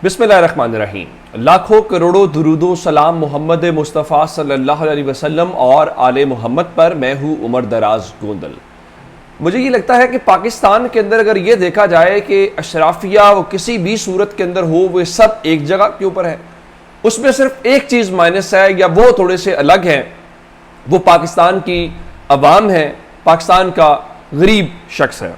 बिस्मिल्लाहिर्रहमानिर्रहीम। लाखों करोड़ों दुरूदो सलाम मोहम्मद मुस्तफ़ा सल्लल्लाहु अलैहि वसल्लम और आले मोहम्मद पर। मैं हूँ उमर दराज गोंदल। मुझे ये लगता है कि पाकिस्तान के अंदर अगर ये देखा जाए कि अशराफिया वो किसी भी सूरत के अंदर हो, वे सब एक जगह के ऊपर है, उसमें सिर्फ एक चीज़ माइनस है या वो थोड़े से अलग हैं, वो पाकिस्तान की अवाम है, पाकिस्तान का गरीब शख्स है।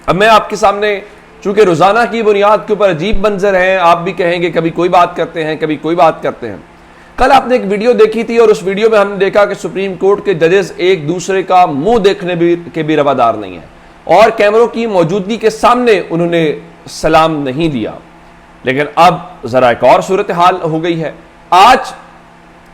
अब मैं आपके सामने, चूंकि रोजाना की बुनियाद के ऊपर अजीब मंजर हैं, आप भी कहेंगे कभी कोई बात करते हैं कभी कोई बात करते हैं। कल आपने एक वीडियो देखी थी और उस वीडियो में हमने देखा कि सुप्रीम कोर्ट के जजेस एक दूसरे का मुंह देखने के भी रवादार नहीं है और कैमरों की मौजूदगी के सामने उन्होंने सलाम नहीं दिया। लेकिन अब जरा एक और सूरत हाल हो गई है। आज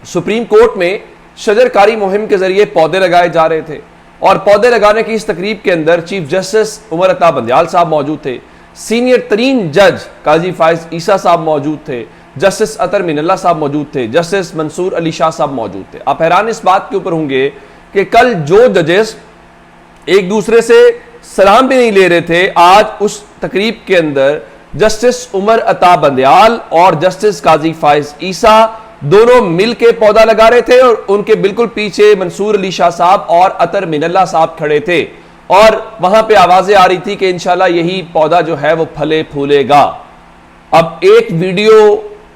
सुप्रीम कोर्ट में शजरकारी मुहिम के जरिए पौधे लगाए जा रहे थे और पौधे लगाने की इस तकरीब के अंदर चीफ जस्टिस उमर अता बंदयाल साहब मौजूद थे, सीनियर तरीन जज काजी फाइज ईसा साहब मौजूद थे, जस्टिस अतर मिनल्ला साहब मौजूद थे, जस्टिस मंसूर अली शाह साहब मौजूद थे। आप हैरान इस बात के ऊपर होंगे कि कल जो जजेस एक दूसरे से सलाम भी नहीं ले रहे थे, आज उस तकरीब के अंदर जस्टिस उमर अता बंदयाल और जस्टिस काजी फाइज ईसा दोनों मिलके पौधा लगा रहे थे और उनके बिल्कुल पीछे मंसूर अली शाह साहब और अतर मिनल्ला साहब खड़े थे और वहां पे आवाजें आ रही थी कि इंशाल्लाह यही पौधा जो है वो फले फूलेगा। अब एक वीडियो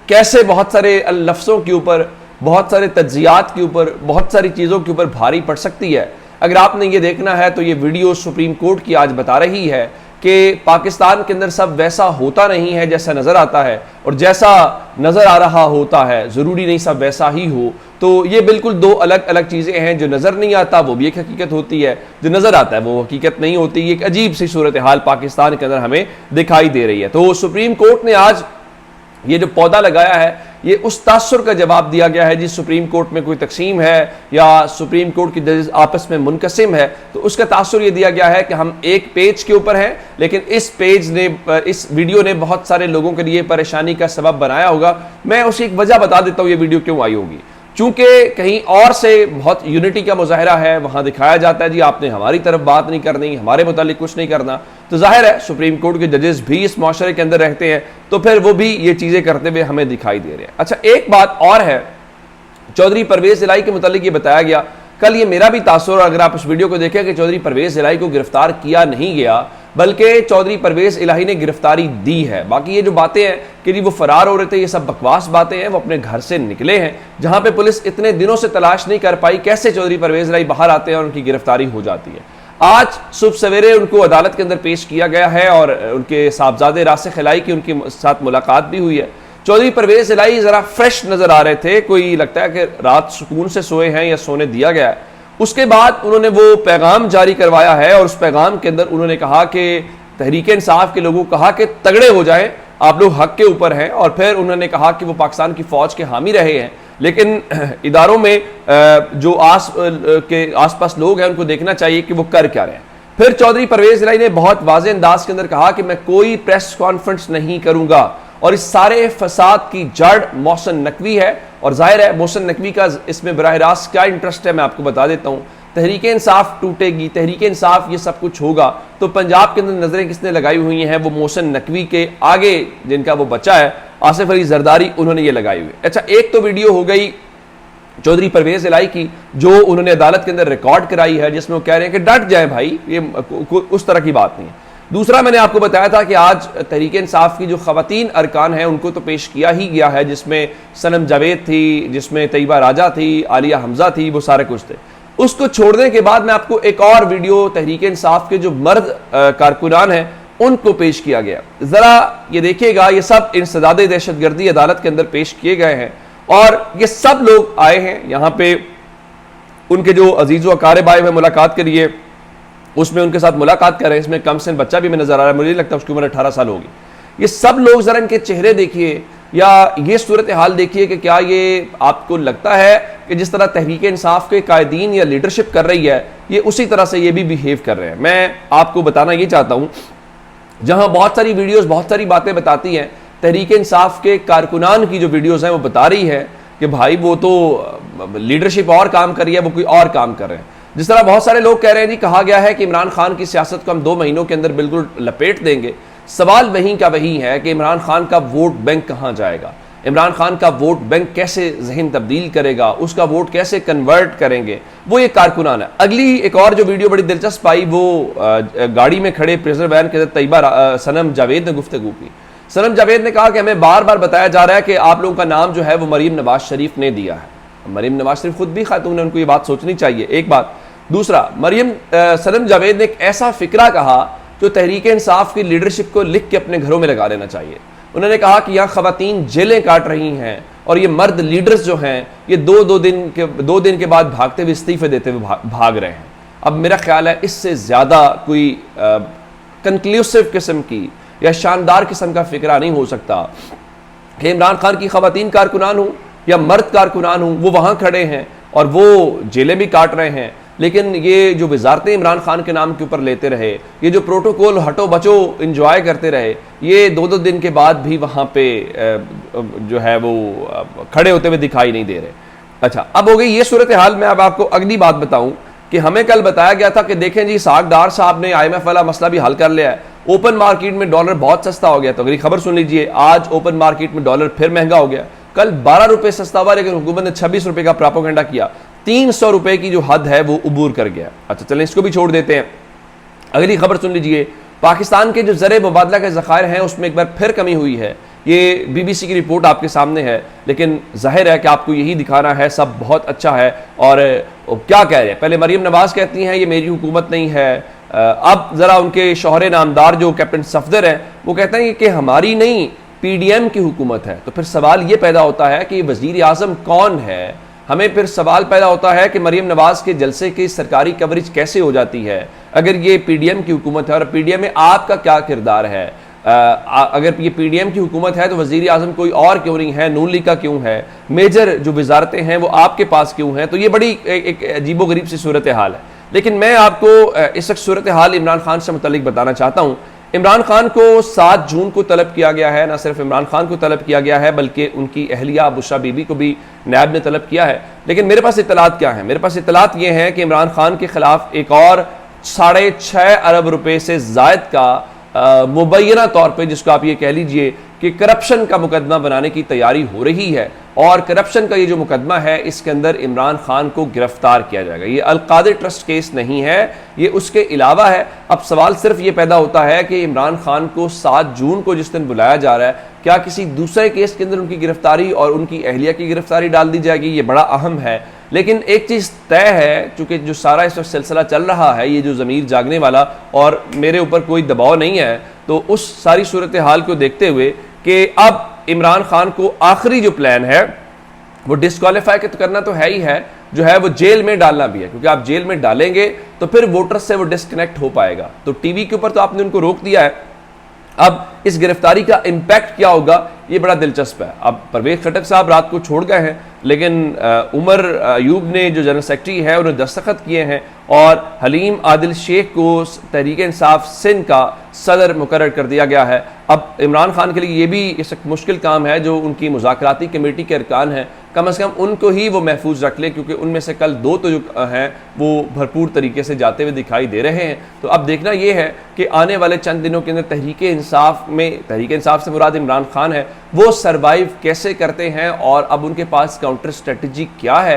कैसे बहुत सारे लफ्जों के ऊपर, बहुत सारे तज्जियात के ऊपर, बहुत सारी चीजों के ऊपर भारी पड़ सकती है। अगर आपने ये देखना है तो ये वीडियो सुप्रीम कोर्ट की आज बता रही है कि पाकिस्तान के अंदर सब वैसा होता नहीं है जैसा नजर आता है, और जैसा नजर आ रहा होता है जरूरी नहीं सब वैसा ही हो। तो ये बिल्कुल दो अलग अलग चीजें हैं। जो नजर नहीं आता वो भी एक हकीकत होती है, जो नजर आता है वो हकीकत नहीं होती। एक अजीब सी सूरत हाल पाकिस्तान के अंदर हमें दिखाई दे रही है। तो सुप्रीम कोर्ट ने आज ये जो पौधा लगाया है, ये उस तासुर का जवाब दिया गया है जिस सुप्रीम कोर्ट में कोई तकसीम है या सुप्रीम कोर्ट की जजेस आपस में मुनकसिम है, तो उसका तासुर ये दिया गया है कि हम एक पेज के ऊपर हैं, लेकिन इस वीडियो ने बहुत सारे लोगों के लिए परेशानी का सबब बनाया होगा। मैं उसी एक वजह बता देता हूँ ये वीडियो क्यों आई होगी। चूंकि कहीं और से बहुत यूनिटी का मुजाहरा है, वहां दिखाया जाता है जी आपने हमारी तरफ बात नहीं करनी, हमारे मुतालिक कुछ नहीं करना, तो जाहिर है सुप्रीम कोर्ट के जजेस भी इस माशरे के अंदर रहते हैं, तो फिर वो भी ये चीजें करते हुए हमें दिखाई दे रहे हैं। अच्छा, एक बात और है, चौधरी परवेज इलाही के मुतालिक ये बताया गया, कल ये मेरा भी तासुर, अगर आप इस वीडियो को देखें, कि चौधरी परवेज इलाही को गिरफ्तार किया नहीं गया बल्कि चौधरी परवेज इलाही ने गिरफ्तारी दी है। बाकी ये जो बातें हैं कि वो फरार हो रहे थे, ये सब बकवास बातें हैं। वो अपने घर से निकले हैं जहां पे पुलिस इतने दिनों से तलाश नहीं कर पाई, कैसे चौधरी परवेज इलाही बाहर आते हैं और उनकी गिरफ्तारी हो जाती है। आज सुबह सवेरे उनको अदालत के अंदर पेश किया गया है और उनके साहबजादे रासिख इलाही की उनके साथ मुलाकात भी हुई है। चौधरी परवेज इलाही जरा फ्रेश नजर आ रहे थे, कोई लगता है कि रात सुकून से सोए हैं या सोने दिया गया है। उसके बाद उन्होंने वो पैगाम जारी करवाया है और उस पैगाम के अंदर उन्होंने कहा कि तहरीक इंसाफ के लोगों को कहा कि तगड़े हो जाएं, आप लोग हक के ऊपर हैं, और फिर उन्होंने कहा कि वो पाकिस्तान की फौज के हामी रहे हैं, लेकिन इदारों में जो आसपास लोग हैं उनको देखना चाहिए कि वो कर क्या रहे हैं। फिर चौधरी परवेज इलाही ने बहुत वाज़े अंदाज के अंदर कहा कि मैं कोई प्रेस कॉन्फ्रेंस नहीं करूंगा और इस सारे फसाद की जड़ मोहसिन नकवी है। और जाहिर है मोहसिन नकवी का इसमें बराह रास्त क्या इंटरेस्ट है मैं आपको बता देता हूँ। तहरीक इंसाफ टूटेगी, तहरीक इंसाफ ये सब कुछ होगा, तो पंजाब के अंदर नजरें किसने लगाई हुई हैं, वो मोहसिन नकवी के आगे जिनका वो बच्चा है आसिफ अली जरदारी, उन्होंने ये लगाई हुई। अच्छा, एक तो वीडियो हो गई चौधरी परवेज इलाही की जो उन्होंने अदालत के अंदर रिकॉर्ड कराई है, जिसमें वो कह रहे हैं कि डट जाए भाई, ये उस तरह की बात नहीं है। दूसरा, मैंने आपको बताया था कि आज तहरीक इंसाफ की जो खवातीन अरकान हैं उनको तो पेश किया ही गया है, जिसमें सनम जावेद थी, जिसमें तैयबा राजा थी, आलिया हमजा थी, वो सारे कुछ थे। उसको छोड़ने के बाद मैं आपको एक और वीडियो तहरीक इंसाफ के जो मर्द कारकुनान हैं उनको पेश किया गया। जरा ये देखिएगा, ये सब इंसदादे दहशतगर्दी अदालत के अंदर पेश किए गए हैं और ये सब लोग आए हैं यहाँ पे, उनके जो अजीज़ व अकारिब आए हुए मुलाकात के लिए, उसमें उनके साथ मुलाकात कर रहे हैं। इसमें कम से बच्चा भी में नजर आ रहा है, मुझे लगता है उसकी उम्र 18 साल होगी। ये सब लोग जरा इनके चेहरे देखिए या ये सूरत हाल देखिए कि क्या ये आपको लगता है कि जिस तरह तहरीक इंसाफ के कायदीन या लीडरशिप कर रही है, ये उसी तरह से ये भी बिहेव कर रहे हैं। मैं आपको बताना ये चाहता हूँ, जहां बहुत सारी वीडियोस बहुत सारी बातें बताती हैं, तहरीक इंसाफ के कारकुनान की जो वीडियोस हैं वो बता रही है कि भाई वो तो लीडरशिप और काम कर रही है, वो कोई और काम कर रहे हैं। जिस तरह बहुत सारे लोग कह रहे हैं जी, कहा गया है कि इमरान खान की सियासत को हम 2 महीनों के अंदर बिल्कुल लपेट देंगे। सवाल वहीं का वही है कि इमरान खान का वोट बैंक कहां जाएगा, इमरान खान का वोट बैंक कैसे जहन तब्दील करेगा, उसका वोट कैसे कन्वर्ट करेंगे, वो ये कारकुनान है। अगली एक और जो वीडियो बड़ी दिलचस्प आई, वो गाड़ी में खड़े प्रेजर वैन के तैयबा सनम जावेद ने गुफ्तगू की। सनम जावेद ने कहा कि हमें बार बार बताया जा रहा है कि आप लोगों का नाम जो है वो मरीम नवाज शरीफ ने दिया है। मरीम नवाज शरीफ खुद भी खातून है, उनको ये बात सोचनी चाहिए, एक बात। दूसरा, सनम जावेद ने एक ऐसा फिक्रा कहा जो तहरीक इंसाफ की लीडरशिप को लिख के अपने घरों में लगा लेना चाहिए। उन्होंने कहा कि यहाँ खवातीन जेलें काट रही हैं और ये मर्द लीडर्स जो हैं ये दो दिन के बाद भागते हुए इस्तीफे देते हुए भाग रहे हैं। अब मेरा ख्याल है इससे ज़्यादा कोई कंक्लूसिव किस्म की या शानदार किस्म का फिक्रा नहीं हो सकता कि इमरान खान की खवातीन कारकुनान हूँ या मर्द कारकुनान हूँ, वो वहाँ खड़े हैं और वो जेलें भी काट रहे हैं, लेकिन ये जो वजारतें इमरान खान के नाम के ऊपर लेते रहे, ये जो प्रोटोकॉल हटो बचो इंजॉय करते रहे, ये दो दिन के बाद भी वहाँ पे जो है वो खड़े होते हुए दिखाई नहीं दे रहे। अच्छा, अब हो गई ये सूरत हाल। मैं अब आपको अगली बात बताऊं कि हमें कल बताया गया था कि देखें जी इसहाक डार साहब ने IMF वाला मसला भी हल कर लिया है, ओपन मार्केट में डॉलर बहुत सस्ता हो गया। तो अगली खबर सुन लीजिए, आज ओपन मार्केट में डॉलर फिर महंगा हो गया। कल 12 रुपए सस्ता हुआ, लेकिन हुकूमत ने 26 रुपए का प्रोपेगेंडा किया। 300 रुपए की जो हद है वो उबूर कर गया। अच्छा चलें, इसको भी छोड़ देते हैं। अगली खबर सुन लीजिए, पाकिस्तान के जो ज़र मुबादला के ज़खायर हैं उसमें एक बार फिर कमी हुई है। ये BBC की रिपोर्ट आपके सामने है, लेकिन जाहिर है कि आपको यही दिखाना है सब बहुत अच्छा है। और क्या कह रहे हैं, पहले मरीम नवाज कहती हैं ये मेरी हुकूमत नहीं है, अब ज़रा उनके शौहरे नामदार जो कैप्टन सफदर हैं वो कहते हैं कि हमारी नहीं PDM की हुकूमत है। तो फिर सवाल ये पैदा होता है कि वज़ीर आज़म कौन है। हमें फिर सवाल पैदा होता है कि मरीम नवाज के जलसे की सरकारी कवरेज कैसे हो जाती है अगर ये PDM की हुकूमत है, और PDM में आपका क्या किरदार है। अगर ये PDM की हुकूमत है तो वज़ीर आज़म कोई और क्यों नहीं है, नून लीग का क्यों है, मेजर जो वजारतें हैं वो आपके पास क्यों हैं। तो ये बड़ी एक अजीबो गरीब सी सूरत हाल है। लेकिन मैं आपको इस वक्त सूरत हाल इमरान खान से मुतल्लिक बताना चाहता हूँ। इमरान खान को 7 जून को तलब किया गया है, ना सिर्फ इमरान खान को तलब किया गया है बल्कि उनकी अहलिया बुशरा बीबी को भी नैब ने तलब किया है। लेकिन मेरे पास इत्तलात क्या है, मेरे पास इत्तलात ये हैं कि इमरान खान के खिलाफ एक और 6.5 अरब रुपए से जायद का मुबैना तौर पे, जिसको आप ये कह लीजिए कि करप्शन का मुकदमा बनाने की तैयारी हो रही है। और करप्शन का ये जो मुकदमा है इसके अंदर इमरान खान को गिरफ्तार किया जाएगा। ये अलकादिर ट्रस्ट केस नहीं है, ये उसके अलावा है। अब सवाल सिर्फ ये पैदा होता है कि इमरान खान को 7 जून को जिस दिन बुलाया जा रहा है, क्या किसी दूसरे केस के अंदर उनकी गिरफ्तारी और उनकी अहलिया की गिरफ्तारी डाल दी जाएगी, ये बड़ा अहम है। लेकिन एक चीज़ तय है, चूंकि जो सारा इस वक्त सिलसिला चल रहा है, ये जो ज़मीर जागने वाला, और मेरे ऊपर कोई दबाव नहीं है, तो उस सारी सूरत हाल को देखते हुए कि अब इमरान खान को आखिरी जो प्लान है वो डिस्क्वालीफाई तो करना तो है ही है, जो है वो जेल में डालना भी है, क्योंकि आप जेल में डालेंगे तो फिर वोटर्स से वो डिस्कनेक्ट हो पाएगा। तो टीवी के ऊपर तो आपने उनको रोक दिया है, अब इस गिरफ्तारी का इंपैक्ट क्या होगा ये बड़ा दिलचस्प है। अब परवेज खटक साहब रात को छोड़ गए हैं, लेकिन उमर अयूब ने जो जनरल सेक्रेटरी है उन्हें दस्तखत किए हैं और हलीम आदिल शेख को तहरीक इंसाफ सिंध का सदर मुकर्रर कर दिया गया है। अब इमरान खान के लिए ये भी इस मुश्किल काम है, जो उनकी मुज़ाकराती कमेटी के अरकान हैं कम अज़ कम उनको ही वो महफूज रख ले, क्योंकि उनमें से कल 2 तो जो हैं वो भरपूर तरीके से जाते हुए दिखाई दे रहे हैं। तो अब देखना ये है कि आने वाले चंद दिनों के अंदर तहरीक इंसाफ से मुराद इमरान खान है, वो सरवाइव कैसे करते हैं और अब उनके पास काउंटर स्ट्रेटजी क्या है,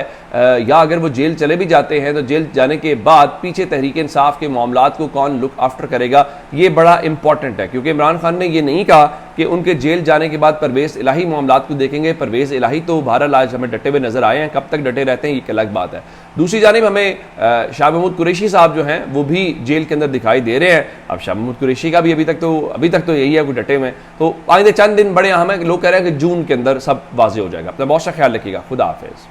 या अगर वो जेल चले भी जाते हैं तो जेल जाने के बाद पीछे तहरीक इंसाफ के मामलात को कौन लुक आफ्टर करेगा, ये बड़ा इंपॉर्टेंट है। क्योंकि इमरान खान ने ये नहीं कहा कि उनके जेल जाने के बाद परवेज़ इलाही मामलात को देखेंगे। परवेज़ इलाही तो बहरहाल आज हमें डटे हुए नजर आए हैं, कब तक डटे रहते हैं ये एक अलग बात है। दूसरी जानिब हमें शाह महमूद कुरैशी साहब जो हैं वो भी जेल के अंदर दिखाई दे रहे हैं। अब शाह महमूद कुरैशी का भी अभी तक तो यही है, कोई डटे हुए। तो आइंदे चंद दिन बड़े अहम है, लोग कह रहे हैं कि जून के अंदर सब वाज़ेह हो जाएगा। अपना बहुत सा ख्याल रखिएगा, खुदा हाफिज़।